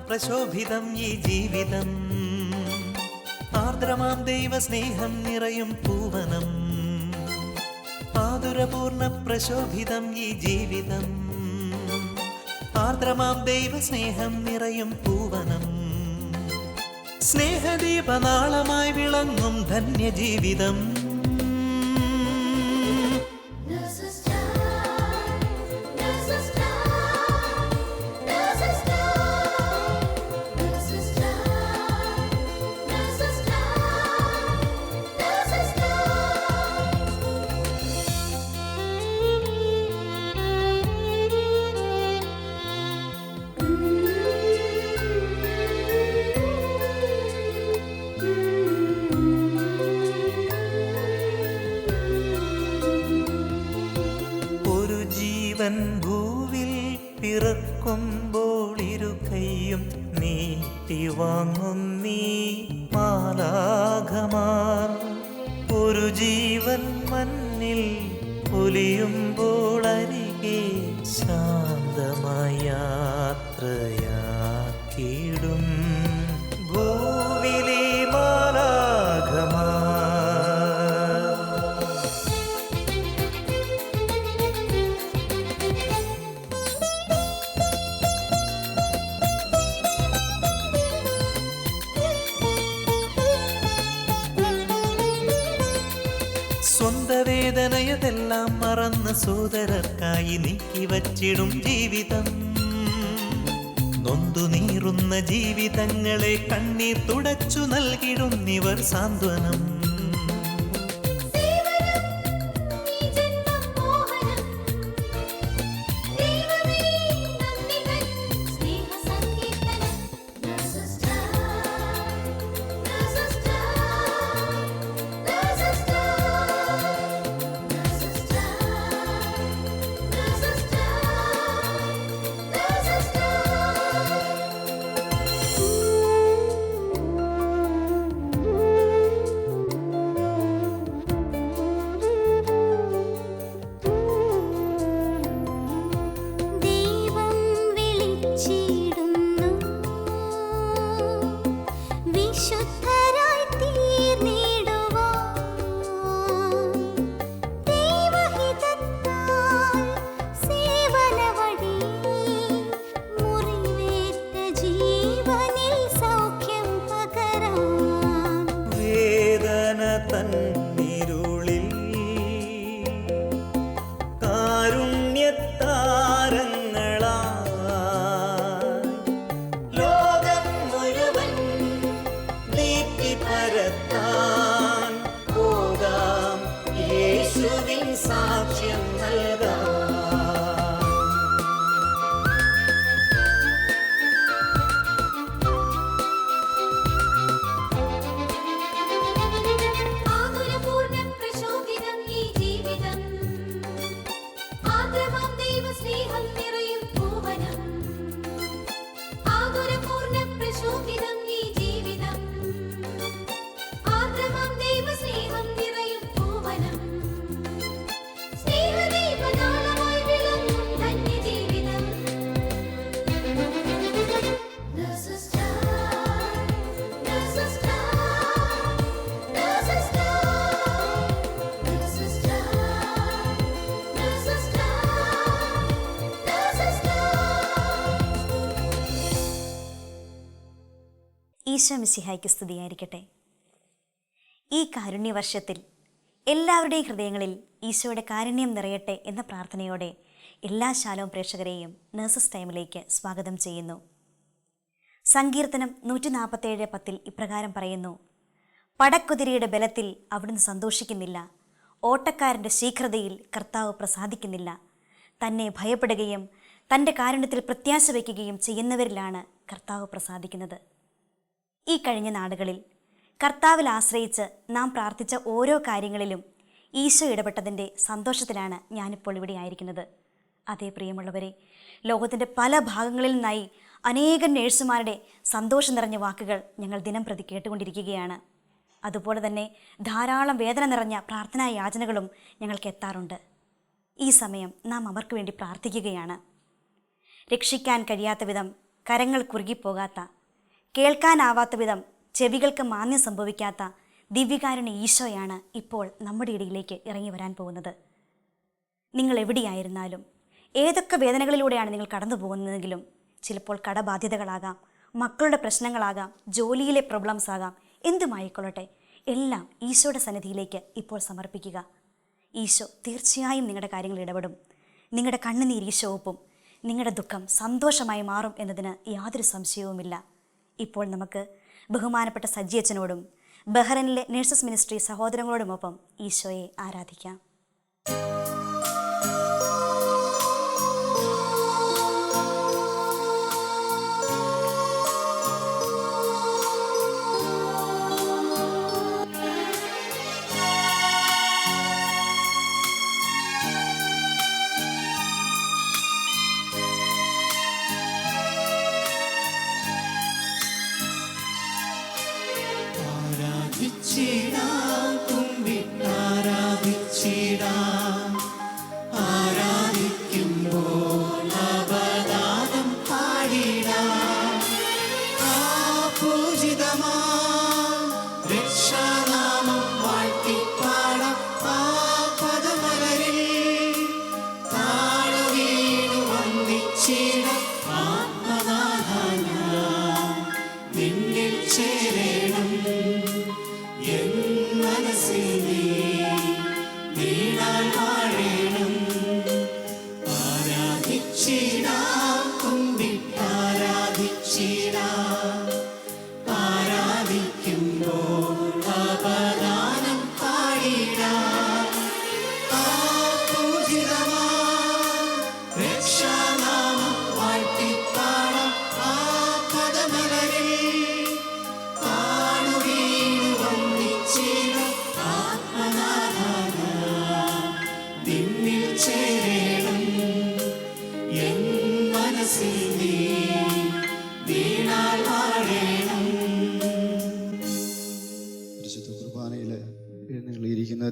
പ്രശോഭിതം ഈ ജീവിതം, ആർദ്രമാം ദൈവസ്നേഹം നിറയും പൂവനം. ആതുരപൂർണ്ണ പ്രശോഭിതം ഈ ജീവിതം, ആർദ്രമാം ദൈവസ്നേഹം നിറയും പൂവനം. സ്നേഹദീപനാളമായി വിളങ്ങും ധന്യജീവിതം. ഭൂവിൽ പിറക്കുമ്പോൾ ഇരു കൈയും നീട്ടി വാങ്ങുന്നീ മാലാഖമാർ. ഒരു ജീവൻ മണ്ണിൽ പൊലിയുമ്പോൾ അരികെ ശാന്തമായ യാത്രയാക്കിയിടും ഭൂവിലെ മാലാഖമാർ. സ്വന്തവേദനയതെല്ലാം മറന്ന് സോദരർക്കായി നീക്കി വച്ചിടും ജീവിതം. നൊന്തു നീറുന്ന ജീവിതങ്ങളെ കണ്ണീർ തുടച്ചു നൽകിടുന്നിവർ സാന്ത്വനം. തന്നിരുളിൽ കാരുണ്യത്താരങ്ങളായി ലോകം മുഴുവൻ ദീപ്തി പരത്താൻ പോകാം, യേശുവിൻ സാക്ഷ്യം നൽകാം. ഈശോ മിശിഹായ്ക്ക് സ്തുതിയായിരിക്കട്ടെ. ഈ കാരുണ്യവർഷത്തിൽ എല്ലാവരുടെയും ഹൃദയങ്ങളിൽ ഈശോയുടെ കാരുണ്യം നിറയട്ടെ എന്ന പ്രാർത്ഥനയോടെ എല്ലാ ശാലോം പ്രേക്ഷകരെയും നഴ്സസ് ടൈമിലേക്ക് സ്വാഗതം ചെയ്യുന്നു. സങ്കീർത്തനം 147:10 ഇപ്രകാരം പറയുന്നു: പടക്കുതിരയുടെ ബലത്തിൽ അവിടുന്ന് സന്തോഷിക്കുന്നില്ല, ഓട്ടക്കാരൻ്റെ ശീഘ്രതയിൽ കർത്താവ് പ്രസാദിക്കുന്നില്ല. തന്നെ ഭയപ്പെടുകയും തൻ്റെ കാരുണ്യത്തിൽ പ്രത്യാശ വയ്ക്കുകയും ചെയ്യുന്നവരിലാണ് കർത്താവ് പ്രസാദിക്കുന്നത്. ഈ കഴിഞ്ഞ നാളുകളിൽ കർത്താവിൽ ആശ്രയിച്ച് നാം പ്രാർത്ഥിച്ച ഓരോ കാര്യങ്ങളിലും ഈശോ ഇടപെട്ടതിൻ്റെ സന്തോഷത്തിലാണ് ഞാനിപ്പോൾ ഇവിടെ ആയിരിക്കുന്നത്. അതേ പ്രിയമുള്ളവരെ, ലോകത്തിൻ്റെ പല ഭാഗങ്ങളിൽ നിന്നായി അനേകം നേഴ്സുമാരുടെ സന്തോഷം നിറഞ്ഞ വാക്കുകൾ ഞങ്ങൾ ദിനം പ്രതി കേട്ടുകൊണ്ടിരിക്കുകയാണ്. അതുപോലെ തന്നെ ധാരാളം വേദന നിറഞ്ഞ പ്രാർത്ഥനാ യാചനകളും ഞങ്ങൾക്ക് എത്താറുണ്ട്. ഈ സമയം നാം അവർക്ക് വേണ്ടി പ്രാർത്ഥിക്കുകയാണ്. രക്ഷിക്കാൻ കഴിയാത്ത വിധം കരങ്ങൾ കുറുകിപ്പോകാത്ത, കേൾക്കാനാവാത്ത വിധം ചെവികൾക്ക് മാന്യം സംഭവിക്കാത്ത ദിവ്യകാരുണ്യ ഈശോയാണ് ഇപ്പോൾ നമ്മുടെ ഇടയിലേക്ക് ഇറങ്ങി വരാൻ പോകുന്നത്. നിങ്ങൾ എവിടെയായിരുന്നാലും, ഏതൊക്കെ വേദനകളിലൂടെയാണ് നിങ്ങൾ കടന്നു പോകുന്നതെങ്കിലും, ചിലപ്പോൾ കടബാധ്യതകളാകാം, മക്കളുടെ പ്രശ്നങ്ങളാകാം, ജോലിയിലെ പ്രോബ്ലംസ് ആകാം, എന്തുമായിക്കൊള്ളട്ടെ, എല്ലാം ഈശോയുടെ സന്നിധിയിലേക്ക് ഇപ്പോൾ സമർപ്പിക്കുക. ഈശോ തീർച്ചയായും നിങ്ങളുടെ കാര്യങ്ങൾ ഇടപെടും. നിങ്ങളുടെ കണ്ണുനീർ ഈശോ ഒപ്പും. നിങ്ങളുടെ ദുഃഖം സന്തോഷമായി മാറും എന്നതിന് യാതൊരു സംശയവുമില്ല. ഇപ്പോൾ നമുക്ക് ബഹുമാനപ്പെട്ട സജ്ജിയച്ചനോടും ബഹ്റൈനിലെ നഴ്സസ് മിനിസ്ട്രി സഹോദരങ്ങളോടുമൊപ്പം ഈശോയെ ആരാധിക്കാം.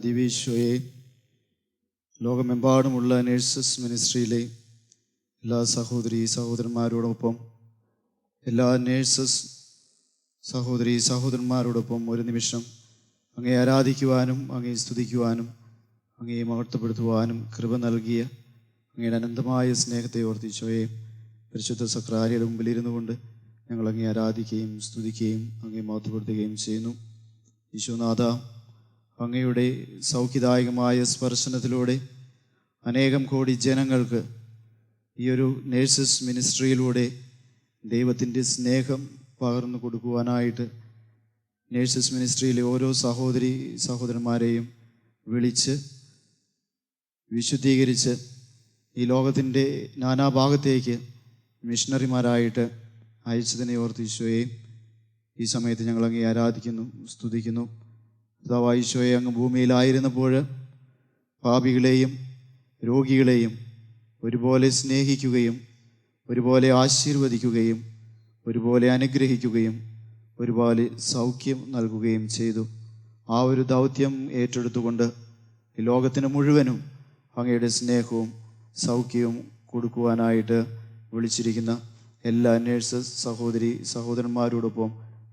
ദിവ്യേശോയെ, ലോകമെമ്പാടുമുള്ള നഴ്സസ് മിനിസ്ട്രിയിലെ എല്ലാ സഹോദരീ സഹോദരന്മാരോടൊപ്പം, എല്ലാ നഴ്സസ് സഹോദരീ സഹോദരന്മാരോടൊപ്പം ഒരു നിമിഷം അങ്ങയെ ആരാധിക്കുവാനും അങ്ങയെ സ്തുതിക്കുവാനും അങ്ങയെ മഹത്വപ്പെടുത്തുവാനും കൃപ നൽകിയ അങ്ങയുടെ അനന്തമായ സ്നേഹത്തെ ഓർത്തിച്ചോയെ, പരിശുദ്ധ സക്രാരിയുടെ മുമ്പിൽ ഇരുന്നു കൊണ്ട് ഞങ്ങൾ അങ്ങയെ ആരാധിക്കുകയും സ്തുതിക്കുകയും അങ്ങയെ മഹത്വപ്പെടുത്തുകയും ചെയ്യുന്നു. ഈശോനാഥ, അങ്ങയുടെ സൗഖ്യദായകമായ സ്പർശനത്തിലൂടെ അനേകം കോടി ജനങ്ങൾക്ക് ഈ ഒരു നേഴ്സസ് മിനിസ്ട്രിയിലൂടെ ദൈവത്തിൻ്റെ സ്നേഹം പകർന്നു കൊടുക്കുവാനായിട്ട് നേഴ്സസ് മിനിസ്ട്രിയിലെ ഓരോ സഹോദരി സഹോദരന്മാരെയും വിളിച്ച് വിശുദ്ധീകരിച്ച് ഈ ലോകത്തിൻ്റെ നാനാഭാഗത്തേക്ക് മിഷണറിമാരായിട്ട് അയച്ചതിനെ ഓർത്ത് ഈശോയെ, ഈ സമയത്ത് ഞങ്ങൾ അങ്ങേ ആരാധിക്കുന്നു, സ്തുതിക്കുന്നു. കർത്താവായ ഈശോയെ, അങ്ങ് ഭൂമിയിലായിരുന്നപ്പോൾ പാപികളെയും രോഗികളെയും ഒരുപോലെ സ്നേഹിക്കുകയും ഒരുപോലെ ആശീർവദിക്കുകയും ഒരുപോലെ അനുഗ്രഹിക്കുകയും ഒരുപോലെ സൗഖ്യം നൽകുകയും ചെയ്തു. ആ ഒരു ദൗത്യം ഏറ്റെടുത്തുകൊണ്ട് ഈ ലോകത്തിന് മുഴുവനും അങ്ങയുടെ സ്നേഹവും സൗഖ്യവും കൊടുക്കുവാനായിട്ട് വിളിച്ചിരിക്കുന്ന എല്ലാ നേഴ്സസ് സഹോദരി സഹോദരന്മാരോടൊപ്പം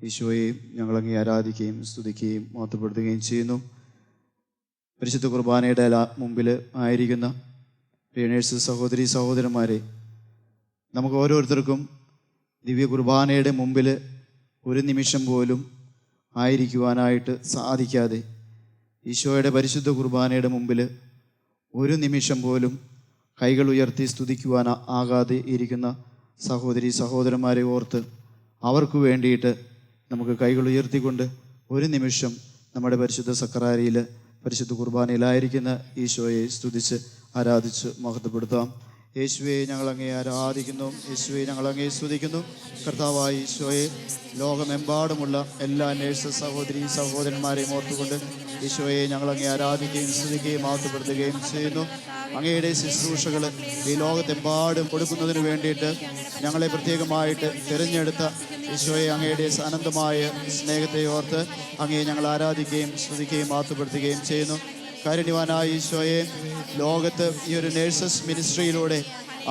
ഈശോയെ ഞങ്ങളങ്ങേ ആരാധിക്കുകയും സ്തുതിക്കുകയും മഹത്വപ്പെടുത്തുകയും ചെയ്യുന്നു. പരിശുദ്ധ കുർബാനയുടെ മുമ്പിൽ ആയിരിക്കുന്ന പ്രിയ നേഴ്സസ് സഹോദരി സഹോദരന്മാരെ, നമുക്ക് ഓരോരുത്തർക്കും ദിവ്യ കുർബാനയുടെ മുമ്പിൽ ഒരു നിമിഷം പോലും ആയിരിക്കുവാനായിട്ട് സാധിക്കാതെ, ഈശോയുടെ പരിശുദ്ധ കുർബാനയുടെ മുമ്പിൽ ഒരു നിമിഷം പോലും കൈകൾ ഉയർത്തി സ്തുതിക്കുവാൻ ആകാതെ ഇരിക്കുന്ന സഹോദരി സഹോദരന്മാരെ ഓർത്ത് അവർക്ക് വേണ്ടിയിട്ട് നമുക്ക് കൈകൾ ഉയർത്തിക്കൊണ്ട് ഒരു നിമിഷം നമ്മുടെ പരിശുദ്ധ സക്രാരിയിൽ പരിശുദ്ധ കുർബാനയിലായിരിക്കുന്ന ഈശോയെ സ്തുതിച്ച് ആരാധിച്ച് മഹത്വപ്പെടുത്താം. യേശുവെ, ഞങ്ങളങ്ങേ ആരാധിക്കുന്നു. യേശുവെ, ഞങ്ങളങ്ങേ സ്തുതിക്കുന്നു. കർത്താവായ ഈശോയെ, ലോകമെമ്പാടുമുള്ള എല്ലാ നേഴ്സസ് സഹോദരി സഹോദരന്മാരെയും ഓർത്തുകൊണ്ട് ഈശോയെ ഞങ്ങളങ്ങേ ആരാധിക്കുകയും സ്തുതിക്കുകയും മഹത്വപ്പെടുത്തുകയും ചെയ്യുന്നു. അങ്ങയുടെ ശുശ്രൂഷകൾ ഈ ലോകത്തെമ്പാടും കൊടുക്കുന്നതിന് വേണ്ടിയിട്ട് ഞങ്ങളെ പ്രത്യേകമായിട്ട് തിരഞ്ഞെടുത്ത ഈശോയെ, അങ്ങയുടെ അനന്തമായ സ്നേഹത്തെ ഓർത്ത് അങ്ങയെ ഞങ്ങൾ ആരാധിക്കുകയും സ്തുതിക്കുകയും മഹത്വപ്പെടുത്തുകയും ചെയ്യുന്നു. കാരുണ്യവാനായ ഈശോയെ, ലോകത്ത് ഈ ഒരു നേഴ്സസ് മിനിസ്ട്രിയിലൂടെ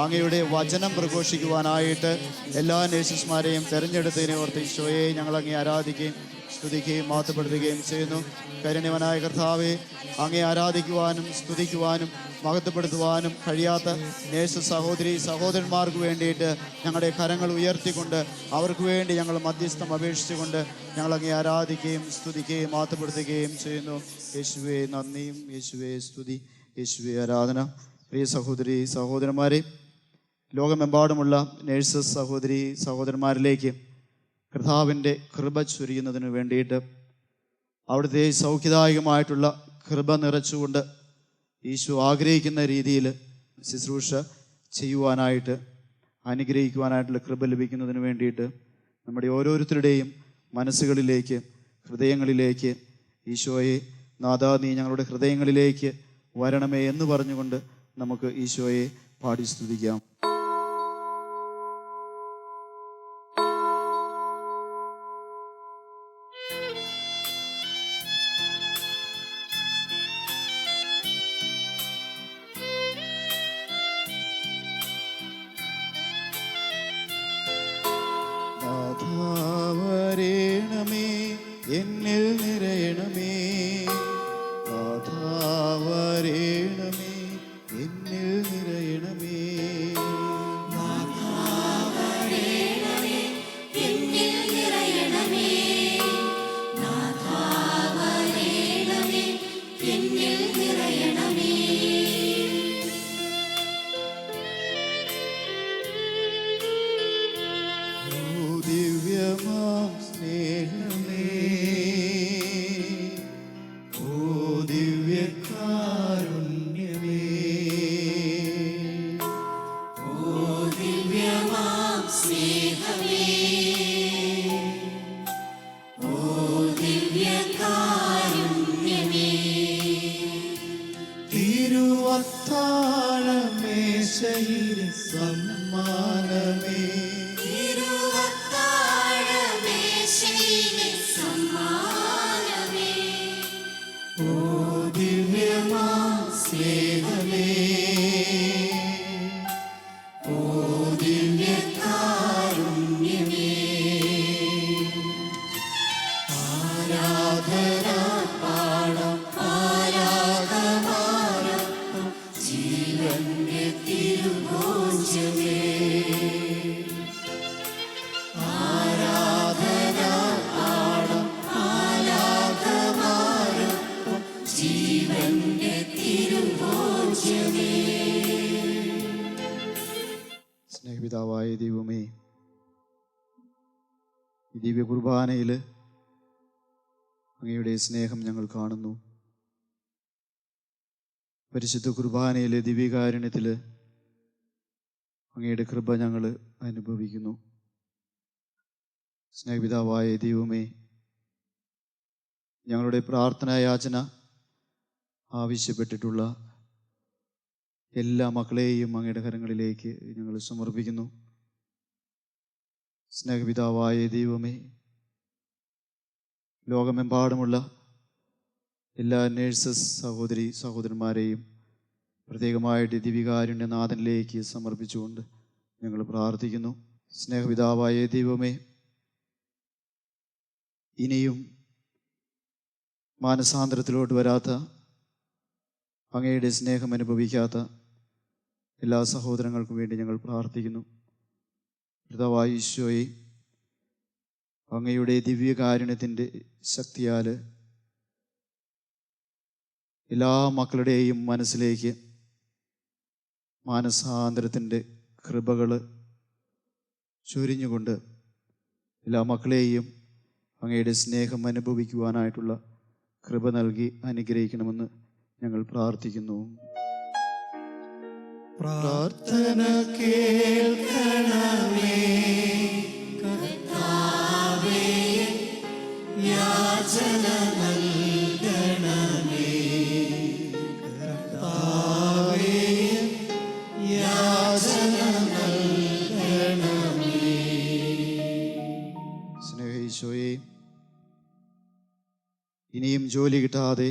അങ്ങയുടെ വചനം പ്രഘോഷിക്കുവാനായിട്ട് എല്ലാ നേഴ്സസ്മാരെയും തിരഞ്ഞെടുത്തതിനെ ഓർത്ത് ഈശോയെ ഞങ്ങൾ അങ്ങേ ആരാധിക്കുകയും സ്തുതിക്കുകയും മഹത്വപ്പെടുത്തുകയും ചെയ്യുന്നു. കരുണ്യവനായ കർത്താവെ, അങ്ങേ ആരാധിക്കുവാനും സ്തുതിക്കുവാനും മഹത്വപ്പെടുത്തുവാനും കഴിയാത്ത നേഴ്സ് സഹോദരി സഹോദരന്മാർക്ക് വേണ്ടിയിട്ട് ഞങ്ങളുടെ കരങ്ങൾ ഉയർത്തിക്കൊണ്ട് അവർക്ക് വേണ്ടി ഞങ്ങൾ മധ്യസ്ഥം അപേക്ഷിച്ചുകൊണ്ട് ഞങ്ങൾ അങ്ങേ ആരാധിക്കുകയും സ്തുതിക്കുകയും മഹത്വപ്പെടുത്തുകയും ചെയ്യുന്നു. യേശുവേ നന്ദിയും, യേശുവേ സ്തുതി, യേശുവേ ആരാധന. പ്രിയ സഹോദരി സഹോദരന്മാരെ, ലോകമെമ്പാടുമുള്ള നേഴ്സസ് സഹോദരി സഹോദരന്മാരിലേക്ക് കർത്താവിൻ്റെ കൃപ ചൊരിയുന്നതിന് വേണ്ടിയിട്ട് അവിടുത്തെ സൗഖ്യദായകമായിട്ടുള്ള കൃപ നിറച്ചുകൊണ്ട് ഈശോ ആഗ്രഹിക്കുന്ന രീതിയിൽ ശുശ്രൂഷ ചെയ്യുവാനായിട്ട് അനുഗ്രഹിക്കുവാനായിട്ടുള്ള കൃപ ലഭിക്കുന്നതിന് വേണ്ടിയിട്ട് നമ്മുടെ ഓരോരുത്തരുടെയും മനസ്സുകളിലേക്ക്, ഹൃദയങ്ങളിലേക്ക് ഈശോയെ, നാഥാ നീ ഞങ്ങളുടെ ഹൃദയങ്ങളിലേക്ക് വരണമേ എന്ന് പറഞ്ഞുകൊണ്ട് നമുക്ക് ഈശോയെ പാടി സ്തുതിക്കാം. വരേണമേ, എന്നിൽ നിറയണമേ, വരേണമേ, എന്നിൽ നിറയണമേ, എന്നിൽ നിറയണമേ, എന്നിൽ നിറയണമേ. ദിവ്യമാം സ്നേഹമേ, ഓ ദിവ്യകാരുണ്യമേ, ഓ ദിവ്യമാം സ്നേഹമേ, ഓ ദിവ്യകാരുണ്യമേ, തിരുവത്താഴമേശയിൽ സമ്മാനമേ, തിരുവത്താഴമേശയിലെ സമ്മാനമേ, ഓ ദിവ്യമാം സ്നേഹമേ, ഓ ദിവ്യകാരുണ്യമേ. ആരാധന പാടാം, ആരാധമാനം ജീവന്റെ തിരുഭോജ്യമേ. ആരാധന പാടാം, ആരാധമാനം ജീവന്റെ തിരുഭോജ്യമേ. സ്നേഹപിതാവായ ദൈവമേ, ഈ ദിവ്യ കുർബാനയിൽ അങ്ങയുടെ സ്നേഹം ഞങ്ങൾ കാണുന്നു. പരിശുദ്ധ കുർബാനയിലെ ദിവ്യകാരുണ്യത്തിൽ അങ്ങയുടെ കൃപ ഞങ്ങൾ അനുഭവിക്കുന്നു. സ്നേഹപിതാവായ ദൈവമേ, ഞങ്ങളുടെ പ്രാർത്ഥനായാചന ആവശ്യപ്പെട്ടിട്ടുള്ള എല്ലാ മക്കളെയും അങ്ങയുടെ കരങ്ങളിലേക്ക് ഞങ്ങൾ സമർപ്പിക്കുന്നു. സ്നേഹപിതാവായ ദൈവമേ, ലോകമെമ്പാടുമുള്ള എല്ലാ നേഴ്സസ് സഹോദരി സഹോദരന്മാരെയും പ്രത്യേകമായിട്ട് ദിവ്യകാരുണ്യനാഥനിലേക്ക് സമർപ്പിച്ചുകൊണ്ട് ഞങ്ങൾ പ്രാർത്ഥിക്കുന്നു. സ്നേഹപിതാവായ ദൈവമേ, ഇനിയും മാനസാന്തരത്തിലോട്ട് വരാത്ത, അങ്ങയുടെ സ്നേഹം അനുഭവിക്കാത്ത എല്ലാ സഹോദരങ്ങൾക്കും വേണ്ടി ഞങ്ങൾ പ്രാർത്ഥിക്കുന്നു. പിതാവായ ഈശോയെ, അങ്ങയുടെ ദിവ്യകാരുണ്യത്തിൻ്റെ ശക്തിയാൽ എല്ലാ മക്കളുടെയും മനസ്സിലേക്ക് മാനസാന്തരത്തിൻ്റെ കൃപകൾ ചൊരിഞ്ഞുകൊണ്ട് എല്ലാ മക്കളെയും അങ്ങയുടെ സ്നേഹം അനുഭവിക്കുവാനായിട്ടുള്ള കൃപ നൽകി അനുഗ്രഹിക്കണമെന്ന് ഞങ്ങൾ പ്രാർത്ഥിക്കുന്നു. പ്രാർത്ഥന കേൾക്കണമേ കർത്താവേ, യാചന നൽകണമേ, കർത്താവേ, യാചന നൽകണമേ. സ്നേഹീശോയെ, ഇനിയും ജോലി കിട്ടാതെ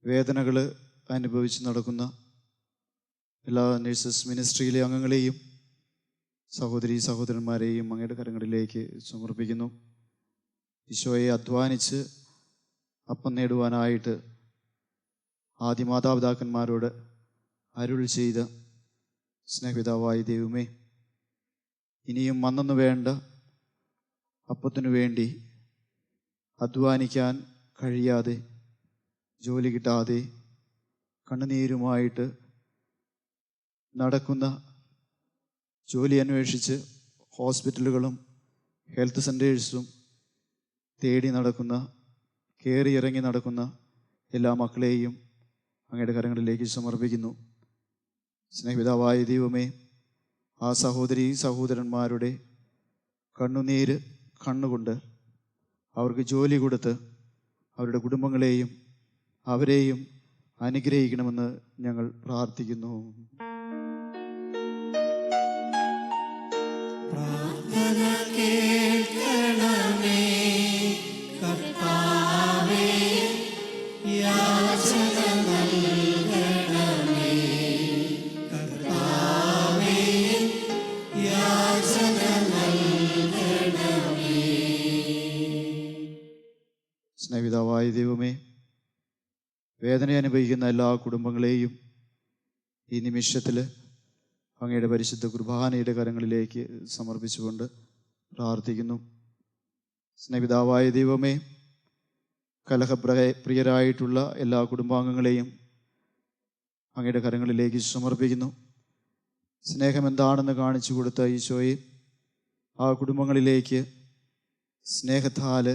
വേദനകൾ അനുഭവിച്ച് നടക്കുന്ന എല്ലാ നേഴ്സസ് മിനിസ്ട്രിയിലെ അംഗങ്ങളെയും സഹോദരി സഹോദരന്മാരെയും അങ്ങയുടെ കരങ്ങളിലേക്ക് സമർപ്പിക്കുന്നു. ഈശോയെ അധ്വാനിച്ച് അപ്പം നേടുവാനായിട്ട് ആദ്യ മാതാപിതാക്കന്മാരോട് അരുൾ ചെയ്ത സ്നേഹപിതാവായ ദൈവമേ, ഇനിയും അന്നു വേണ്ട അപ്പത്തിനു വേണ്ടി അധ്വാനിക്കാൻ കഴിയാതെ, ജോലി കിട്ടാതെ കണ്ണുനീരുമായിട്ട് നടക്കുന്ന, ജോലി അന്വേഷിച്ച് ഹോസ്പിറ്റലുകളും ഹെൽത്ത് സെൻറ്റേഴ്സും തേടി നടക്കുന്ന, കയറിയിറങ്ങി നടക്കുന്ന എല്ലാ മക്കളെയും അങ്ങയുടെ കരങ്ങളിലേക്ക് സമർപ്പിക്കുന്നു. സ്നേഹപിതാവായ ദൈവമേ, ആ സഹോദരി സഹോദരന്മാരുടെ കണ്ണുനീര് കണ്ണുകൊണ്ട് അവർക്ക് ജോലി കൊടുത്ത് അവരുടെ കുടുംബങ്ങളെയും അവരെയും അനുഗ്രഹിക്കണമെന്ന് ഞങ്ങൾ പ്രാർത്ഥിക്കുന്നു. പ്രാർത്ഥന കേൾക്കണമേ കർത്താവേ, യാചന നൽകണമേ കർത്താവേ, യാചന നൽകണമേ. സ്നേഹിതാവായ ദൈവമേ, വേദന അനുഭവിക്കുന്ന എല്ലാ കുടുംബങ്ങളെയും ഈ നിമിഷത്തിൽ അങ്ങയുടെ പരിശുദ്ധ കുർബാനയുടെ കരങ്ങളിലേക്ക് സമർപ്പിച്ചുകൊണ്ട് പ്രാർത്ഥിക്കുന്നു. സ്നേഹിതാവായ ദൈവമേ, കലഹപ്രിയരായിട്ടുള്ള എല്ലാ കുടുംബാംഗങ്ങളെയും അങ്ങയുടെ കരങ്ങളിലേക്ക് സമർപ്പിക്കുന്നു. സ്നേഹം എന്താണെന്ന് കാണിച്ചു കൊടുത്ത ഈശോയെ, ആ കുടുംബങ്ങളിലേക്ക് സ്നേഹത്താൽ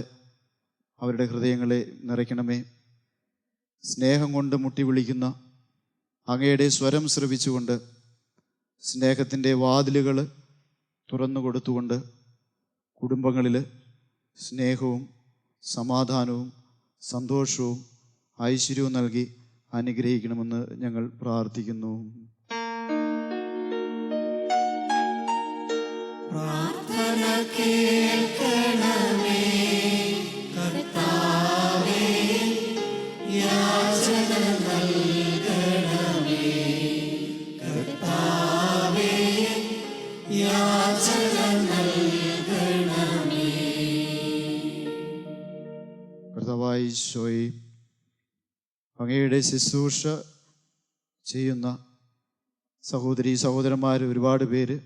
അവരുടെ ഹൃദയങ്ങളെ നിറയ്ക്കണമേ. സ്നേഹം കൊണ്ട് മുട്ടി വിളിക്കുന്ന അങ്ങയുടെ സ്വരം ശ്രവിച്ചുകൊണ്ട് സ്നേഹത്തിൻ്റെ വാതിലുകൾ തുറന്നു കൊടുത്തുകൊണ്ട് കുടുംബങ്ങളിൽ സ്നേഹവും സമാധാനവും സന്തോഷവും ഐശ്വര്യവും നൽകി അനുഗ്രഹിക്കണമെന്ന് ഞങ്ങൾ പ്രാർത്ഥിക്കുന്നു. പ്രാർത്ഥന കേൾക്കണമേ കർത്താവേ, യാചന നൽകണമേ കർത്താവേ, യാചന നൽകണമേ. കർത്താവായ ഈശോയെ, അങ്ങയുടെ ശുശ്രൂഷ ചെയ്യുന്ന സഹോദരി സഹോദരന്മാർ ഒരുപാട് പേര്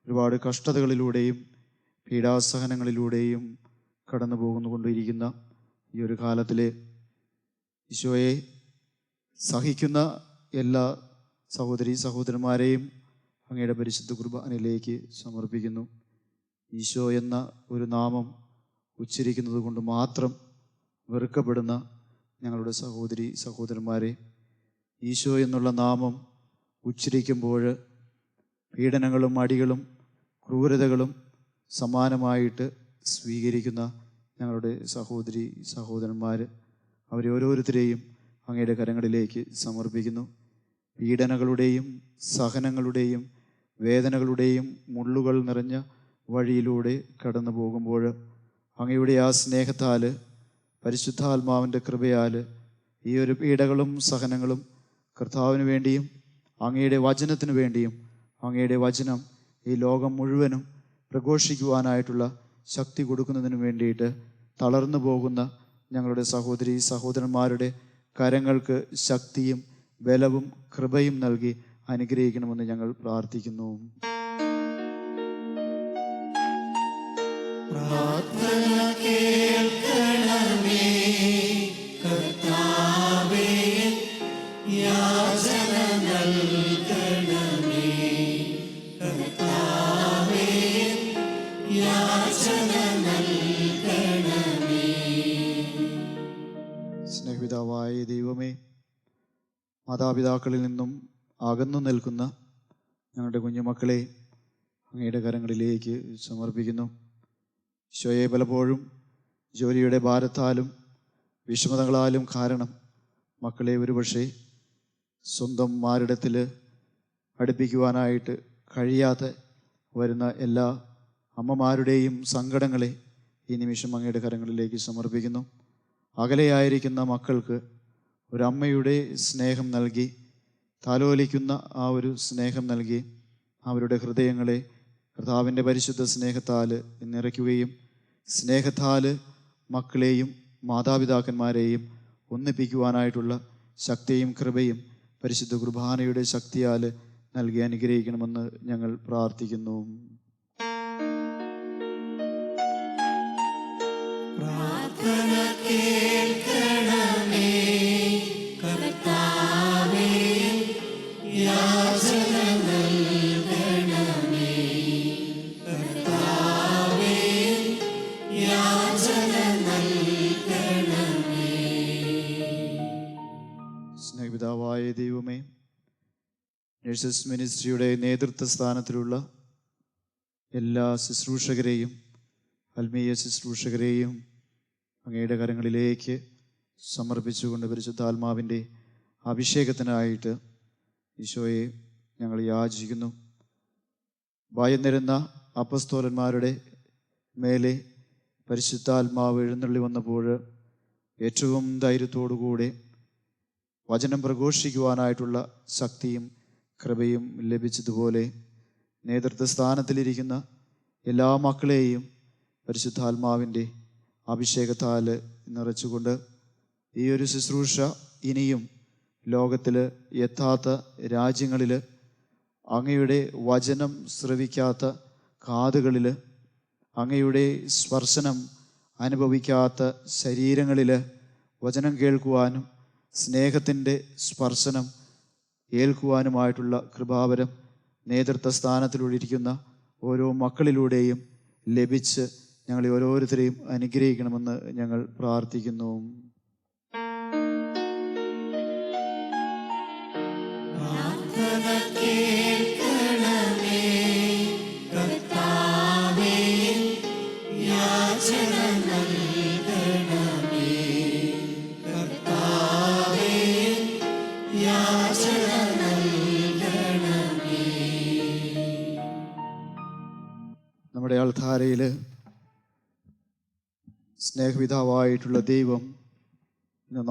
ഒരുപാട് കഷ്ടതകളിലൂടെയും പീഡാസഹനങ്ങളിലൂടെയും കടന്നു പോകുന്നുകൊണ്ടിരിക്കുന്ന ഈ ഒരു കാലത്തിൽ ഈശോയെ, സഹിക്കുന്ന എല്ലാ സഹോദരി സഹോദരന്മാരെയും അങ്ങയുടെ പരിശുദ്ധ കുർബാനയിലേക്ക് സമർപ്പിക്കുന്നു. ഈശോ എന്ന ഒരു നാമം ഉച്ചരിക്കുന്നത് കൊണ്ട് മാത്രം വെറുക്കപ്പെടുന്ന ഞങ്ങളുടെ സഹോദരി സഹോദരന്മാരെ, ഈശോ എന്നുള്ള നാമം ഉച്ചരിക്കുമ്പോൾ പീഡനങ്ങളും അടികളും ക്രൂരതകളും സമാനമായിട്ട് സ്വീകരിക്കുന്ന ഞങ്ങളുടെ സഹോദരി സഹോദരന്മാർ, അവരെ ഓരോരുത്തരെയും അങ്ങയുടെ കരങ്ങളിലേക്ക് സമർപ്പിക്കുന്നു. പീഡനങ്ങളുടെയും സഹനങ്ങളുടെയും വേദനകളുടെയും മുള്ളുകൾ നിറഞ്ഞ വഴിയിലൂടെ കടന്നു പോകുമ്പോൾ അങ്ങയുടെ ആ സ്നേഹത്താൽ, പരിശുദ്ധാത്മാവിൻ്റെ കൃപയാൽ ഈ ഒരു പീഡകളും സഹനങ്ങളും കർത്താവിന് വേണ്ടിയും അങ്ങയുടെ വചനത്തിന് വേണ്ടിയും അങ്ങയുടെ വചനം ഈ ലോകം മുഴുവനും പ്രഘോഷിക്കുവാനായിട്ടുള്ള ശക്തി കൊടുക്കുന്നതിന് വേണ്ടിയിട്ട് തളർന്നു പോകുന്ന ഞങ്ങളുടെ സഹോദരി സഹോദരന്മാരുടെ കരങ്ങൾക്ക് ശക്തിയും ബലവും കൃപയും നൽകി അനുഗ്രഹിക്കണമെന്ന് ഞങ്ങൾ പ്രാർത്ഥിക്കുന്നു. പ്രാർത്ഥന കേൾക്കണമേ കർത്താവേ, യാചന നൽകണമേ കർത്താവേ, യാചന നൽകണമേ. സ്നേഹപിതാവായ ദൈവമേ, മാതാപിതാക്കളിൽ നിന്നും അകന്നു നിൽക്കുന്ന ഞങ്ങളുടെ കുഞ്ഞുമക്കളെ അങ്ങയുടെ കരങ്ങളിലേക്ക് സമർപ്പിക്കുന്നു. ഈശോയെ, പലപ്പോഴും ജോലിയുടെ ഭാരത്താലും വിഷമതകളാലും കാരണം മക്കളെ ഒരുപക്ഷെ സ്വന്തം മാറിടത്തിൽ അടുപ്പിക്കുവാനായിട്ട് കഴിയാതെ വരുന്ന എല്ലാ അമ്മമാരുടെയും സങ്കടങ്ങളെ ഈ നിമിഷം അങ്ങയുടെ കരങ്ങളിലേക്ക് സമർപ്പിക്കുന്നു. അകലെയായിരിക്കുന്ന മക്കൾക്ക് ഒരമ്മയുടെ സ്നേഹം നൽകി താലോലിക്കുന്ന ആ ഒരു സ്നേഹം നൽകി അവരുടെ ഹൃദയങ്ങളെ കർത്താവിൻ്റെ പരിശുദ്ധ സ്നേഹത്താൽ നിറയ്ക്കുകയും സ്നേഹത്താൽ മക്കളെയും മാതാപിതാക്കന്മാരെയും ഒന്നിപ്പിക്കുവാനായിട്ടുള്ള ശക്തിയും കൃപയും പരിശുദ്ധ കുർബാനയുടെ ശക്തിയാൽ നൽകി അനുഗ്രഹിക്കണമെന്ന് ഞങ്ങൾ പ്രാർത്ഥിക്കുന്നു. പ്രാർത്ഥന കേൾക്കണമേ കർത്താവേ, യാചന നൽകണമേ കർത്താവേ, യാചന നൽകണമേ. സ്നേഹപിതാവായ ദൈവമേ, നഴ്സസ് മിനിസ്ട്രിയുടെ നേതൃത്വ സ്ഥാനത്തിലുള്ള എല്ലാ ശുശ്രൂഷകരെയും ആത്മീയ ശുശ്രൂഷകരെയും അങ്ങയുടെ കരങ്ങളിലേക്ക് സമർപ്പിച്ചുകൊണ്ട് പരിശുദ്ധാത്മാവിൻ്റെ അഭിഷേകത്തിനായിട്ട് ഈശോയെ ഞങ്ങൾ യാചിക്കുന്നു. ഭയന്നിരുന്ന അപ്പസ്തോലന്മാരുടെ മേലെ പരിശുദ്ധാത്മാവ് എഴുന്നള്ളി വന്നപ്പോൾ ഏറ്റവും ധൈര്യത്തോടുകൂടെ വചനം പ്രഘോഷിക്കുവാനായിട്ടുള്ള ശക്തിയും കൃപയും ലഭിച്ചതുപോലെ നേതൃത്വ സ്ഥാനത്തിലിരിക്കുന്ന എല്ലാ മക്കളെയും പരിശുദ്ധാത്മാവിൻ്റെ അഭിഷേകത്താൽ നിറച്ചുകൊണ്ട് ഈ ഒരു ശുശ്രൂഷ ഇനിയും ലോകത്തിൽ എത്താത്ത രാജ്യങ്ങളിൽ, അങ്ങയുടെ വചനം ശ്രവിക്കാത്ത കാതുകളിൽ, അങ്ങയുടെ സ്പർശനം അനുഭവിക്കാത്ത ശരീരങ്ങളിൽ വചനം കേൾക്കുവാനും സ്നേഹത്തിൻ്റെ സ്പർശനം ഏൽക്കുവാനുമായിട്ടുള്ള കൃപാവരം നേതൃത്വ സ്ഥാനത്തിലൂടെയിരിക്കുന്ന ഓരോ മക്കളിലൂടെയും ലഭിച്ച് ഞങ്ങളെ ഓരോരുത്തരെയും അനുഗ്രഹിക്കണമെന്ന് ഞങ്ങൾ പ്രാർത്ഥിക്കുന്നു. പ്രാർത്ഥന കേൾക്കണമേ കർത്താവേ, യാചന നൽകണമേ കർത്താവേ, യാചന നൽകണമേ. നമ്മുടെ അൾത്താരയിൽ സ്നേഹപിതാവായിട്ടുള്ള ദൈവം ഇന്ന്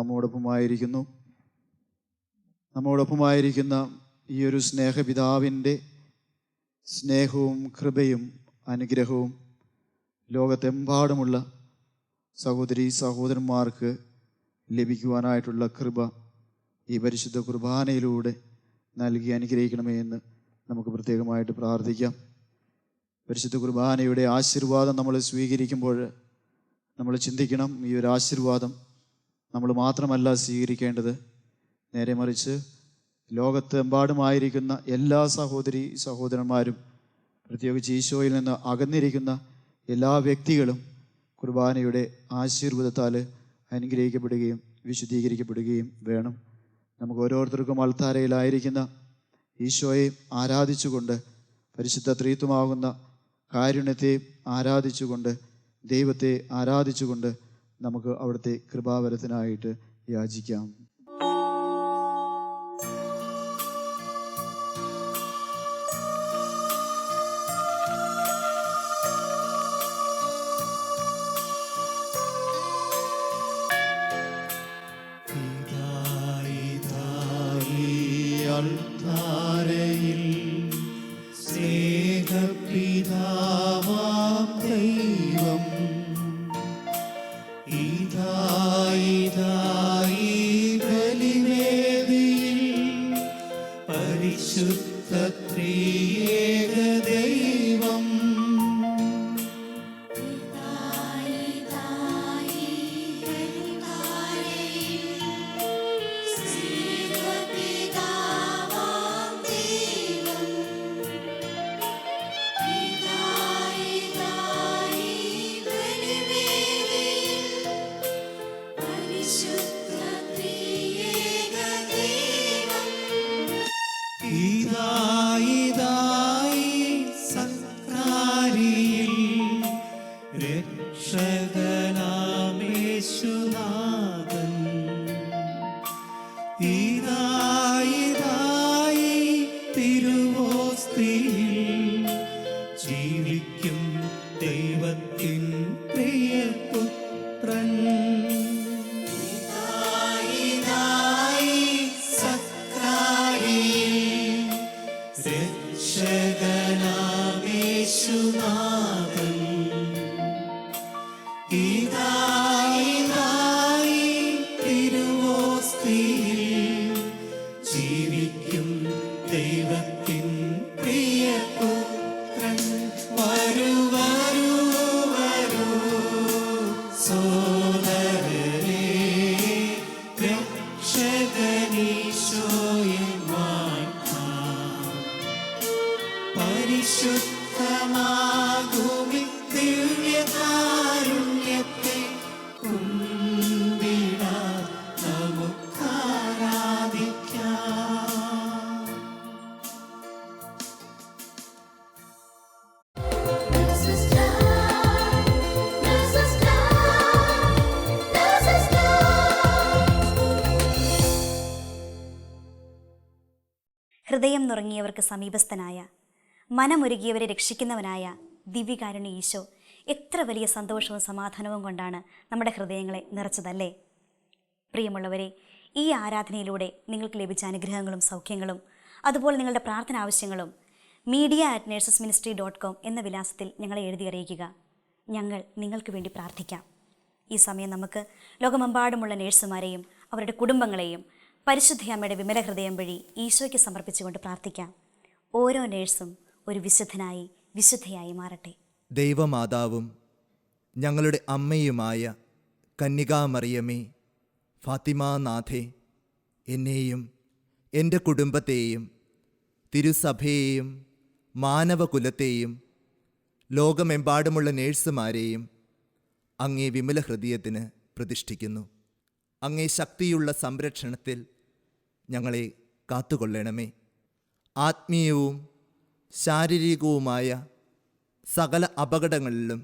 നമ്മോടൊപ്പമായിരിക്കുന്ന ഈ ഒരു സ്നേഹപിതാവിൻ്റെ സ്നേഹവും കൃപയും അനുഗ്രഹവും ലോകത്തെമ്പാടുമുള്ള സഹോദരീ സഹോദരന്മാർക്ക് ലഭിക്കുവാനായിട്ടുള്ള കൃപ ഈ പരിശുദ്ധ കുർബാനയിലൂടെ നൽകി അനുഗ്രഹിക്കണമേ എന്ന് നമുക്ക് പ്രത്യേകമായിട്ട് പ്രാർത്ഥിക്കാം. പരിശുദ്ധ കുർബാനയുടെ ആശീർവാദം നമ്മൾ സ്വീകരിക്കുമ്പോൾ നമ്മൾ ചിന്തിക്കണം, ഈ ഒരു ആശീർവാദം നമ്മൾ മാത്രമല്ല സ്വീകരിക്കേണ്ടത്, നേരെ മറിച്ച് ലോകത്തെമ്പാടുമായിരിക്കുന്ന എല്ലാ സഹോദരീ സഹോദരന്മാരും, പ്രത്യേകിച്ച് ഈശോയിൽ നിന്ന് അകന്നിരിക്കുന്ന എല്ലാ വ്യക്തികളും കുർബാനയുടെ ആശീർവാദത്താൽ അനുഗ്രഹിക്കപ്പെടുകയും വിശുദ്ധീകരിക്കപ്പെടുകയും വേണം. നമുക്ക് ഓരോരുത്തർക്കും അൾത്താരയിലായിരിക്കുന്ന ഈശോയെ ആരാധിച്ചുകൊണ്ട്, പരിശുദ്ധ ത്രിത്വമാകുന്ന കാരുണ്യത്തെ ആരാധിച്ചുകൊണ്ട്, ദൈവത്തെ ആരാധിച്ചുകൊണ്ട് നമുക്ക് അവിടുത്തെ കൃപാവരത്തിനായിട്ട് യാചിക്കാം. അൾത്താരയിൽ സ്നേഹപിതാവാം ദൈവം ഇതായി ബലിവേദിയിൽ പരിശുദ്ധ ത്രിയേക ദൈവം സക്രാരിയിൽ രക്ഷകനാമേശുനാഥൻ ഇതായി തിരുവോസ്തിയിൽ ജീവിക്കും ദൈവത്തിൻ പ്രിയപുത്രൻ സക്രാരിയിൽ ഹൃദയം നുറങ്ങിയവർക്ക് സമീപസ്ഥനായ, മനമൊരുകിയവരെ രക്ഷിക്കുന്നവനായ ദിവ്യകാരുണ്യ ഈശോ എത്ര വലിയ സന്തോഷവും സമാധാനവും കൊണ്ടാണ് നമ്മുടെ ഹൃദയങ്ങളെ നിറച്ചതല്ലേ. പ്രിയമുള്ളവരെ, ഈ ആരാധനയിലൂടെ നിങ്ങൾക്ക് ലഭിച്ച അനുഗ്രഹങ്ങളും സൗഖ്യങ്ങളും അതുപോലെ നിങ്ങളുടെ പ്രാർത്ഥന ആവശ്യങ്ങളും media@nursesministry.com എന്ന വിലാസത്തിൽ ഞങ്ങളെ എഴുതി അറിയിക്കുക. ഞങ്ങൾ നിങ്ങൾക്ക് വേണ്ടി പ്രാർത്ഥിക്കാം. ഈ സമയം നമുക്ക് ലോകമെമ്പാടുമുള്ള നേഴ്സുമാരെയും അവരുടെ കുടുംബങ്ങളെയും പരിശുദ്ധ അമ്മയുടെ വിമല ഹൃദയം വഴി ഈശോയ്ക്ക് സമർപ്പിച്ചുകൊണ്ട് പ്രാർത്ഥിക്കാം. ഓരോ നേഴ്സും ഒരു വിശുദ്ധനായി വിശുദ്ധയായി മാറട്ടെ. ദൈവമാതാവും ഞങ്ങളുടെ അമ്മയുമായ കന്യകാമറിയമേ, ഫാത്തിമാനാഥേ, എന്നെയും എൻ്റെ കുടുംബത്തെയും തിരുസഭയെയും മാനവകുലത്തെയും ലോകമെമ്പാടുമുള്ള നേഴ്സുമാരെയും അങ്ങേ വിമല ഹൃദയത്തിന് പ്രതിഷ്ഠിക്കുന്നു. അങ്ങേ ശക്തിയുള്ള സംരക്ഷണത്തിൽ ഞങ്ങളെ കാത്തുകൊള്ളണമേ. ആത്മീയവും ശാരീരികവുമായ സകല അപകടങ്ങളിലും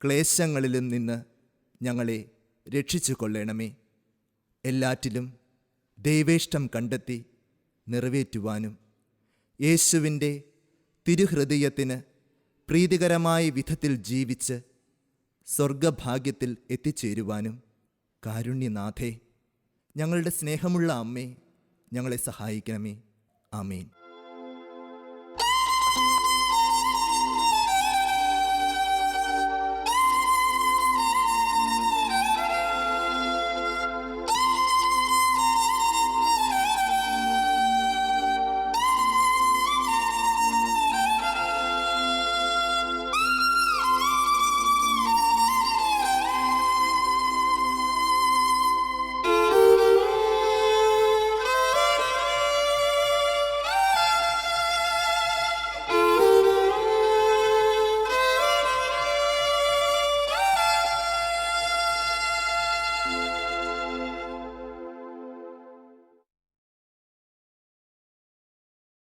ക്ലേശങ്ങളിലും നിന്ന് ഞങ്ങളെ രക്ഷിച്ചു കൊള്ളണമേ. എല്ലാറ്റിലും ദൈവേഷ്ടം കണ്ടെത്തി നിറവേറ്റുവാനും യേശുവിൻ്റെ തിരുഹൃദയത്തിന് പ്രീതികരമായ വിധത്തിൽ ജീവിച്ച് സ്വർഗഭാഗ്യത്തിൽ എത്തിച്ചേരുവാനും കാരുണ്യനാഥേ, ഞങ്ങളുടെ സ്നേഹമുള്ള അമ്മേ, ഞങ്ങളെ സഹായിക്കണമേ. ആമേൻ.